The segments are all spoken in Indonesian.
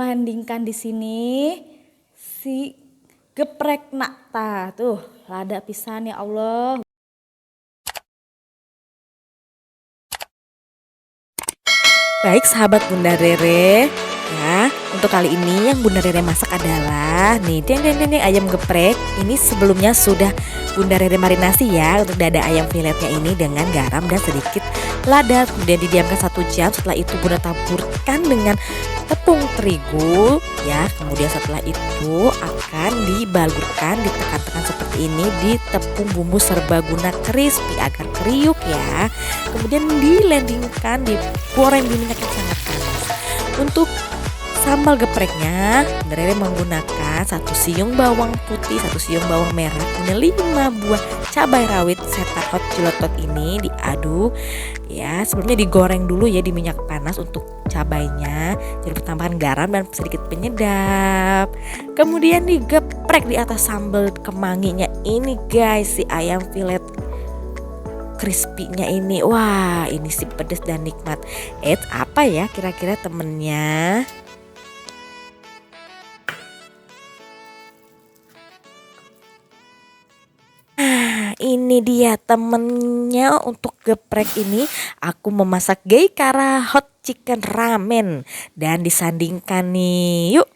landingkan di sini si geprek nakta tuh lada pisan ya Allah. Baik sahabat Bunda Rere, ya untuk kali ini yang Bunda Rere masak adalah nih ayam geprek. Ini sebelumnya sudah Bunda Rere marinasi ya untuk dada ayam filetnya ini dengan garam dan sedikit lada. Kemudian didiamkan 1 jam. Setelah itu Bunda taburkan dengan tepung terigu ya. Kemudian setelah itu akan dibalurkan, ditekan-tekan seperti ini di tepung bumbu serbaguna crispy agar kriuk ya. Kemudian dilandingkan, digoreng di minyak yang sangat panas. Untuk sambal gepreknya Bunda Rere menggunakan 1 siung bawang putih, 1 siung bawang merah, kemudian 5 buah cabai rawit serta hot jelotot ini diaduk ya. Sebelumnya digoreng dulu ya di minyak panas untuk cabainya. Jangan lupa tambahkan garam dan sedikit penyedap. Kemudian digeprek di atas sambal kemanginya ini guys, si ayam filet crispy-nya ini. Wah, ini sih pedas dan nikmat. Apa ya kira-kira temennya? Ini dia temennya untuk geprek ini. Aku memasak Geikara hot chicken ramen dan disandingkan nih. Yuk.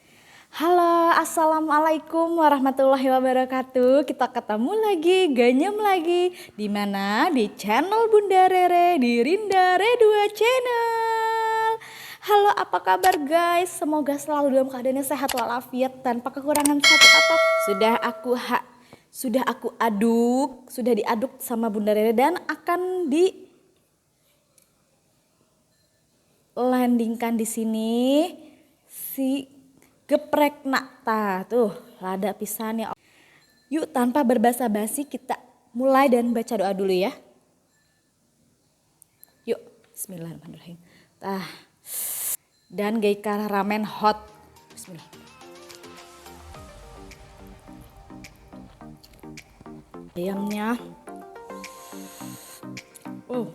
Halo, assalamualaikum warahmatullahi wabarakatuh. Kita ketemu lagi, ganyam lagi. Di mana? Di channel Bunda Rere di Rindare 2 Channel. Halo, apa kabar guys? Semoga selalu dalam keadaan yang sehat walafiat tanpa kekurangan satu apa. Sudah aku aduk, sudah diaduk sama Bunda Rere dan akan dilandingkan di sini si geprek nakta tuh lada pisan ya. Yuk tanpa berbasa-basi kita mulai dan baca doa dulu ya. Yuk, bismillahirrahmanirrahim. Dan Geikara ramen hot. Bismillah. Ayamnya hot.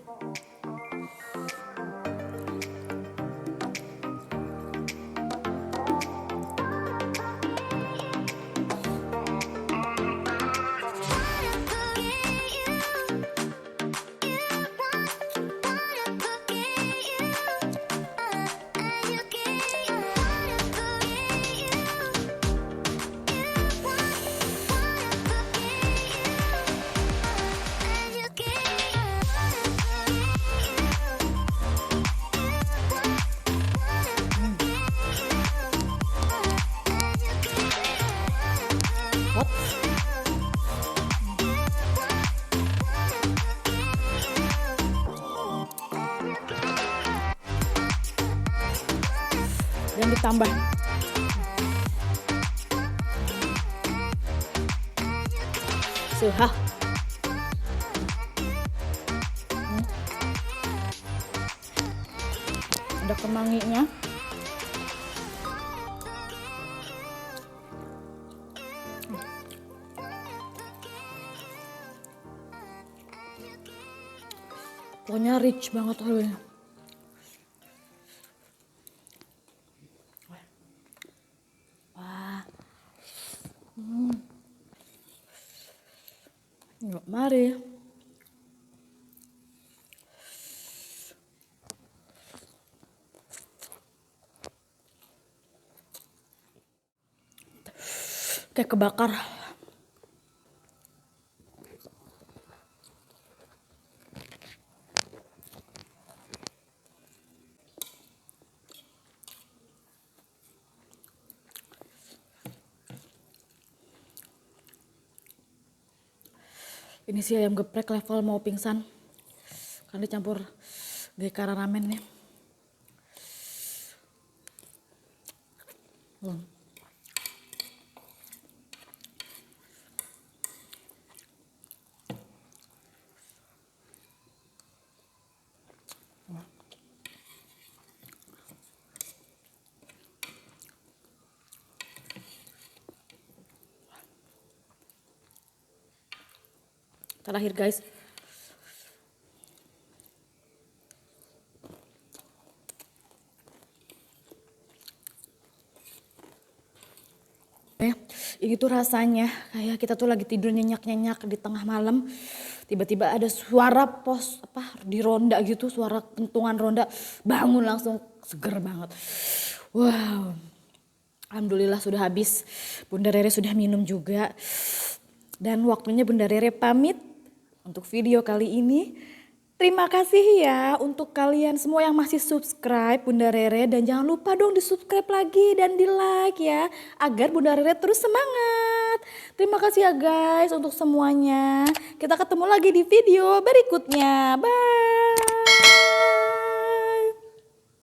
Dan ditambah suhah. Ada kemanginya. Pokoknya rich banget halunya. Wah. Yuk, mari. Kayak kebakar. Ini sih ayam geprek level mau pingsan karena dicampur Geikara ramen nih. Terakhir guys, Ini tuh rasanya kayak kita tuh lagi tidur nyenyak-nyenyak di tengah malam. Tiba-tiba ada suara pos apa di ronda gitu, suara pentungan ronda. Bangun langsung seger banget. Wow. Alhamdulillah sudah habis. Bunda Rere sudah minum juga. Dan waktunya Bunda Rere pamit untuk video kali ini. Terima kasih ya untuk kalian semua yang masih subscribe Bunda Rere. Dan jangan lupa dong di subscribe lagi dan di like ya. Agar Bunda Rere terus semangat. Terima kasih ya guys untuk semuanya. Kita ketemu lagi di video berikutnya. Bye.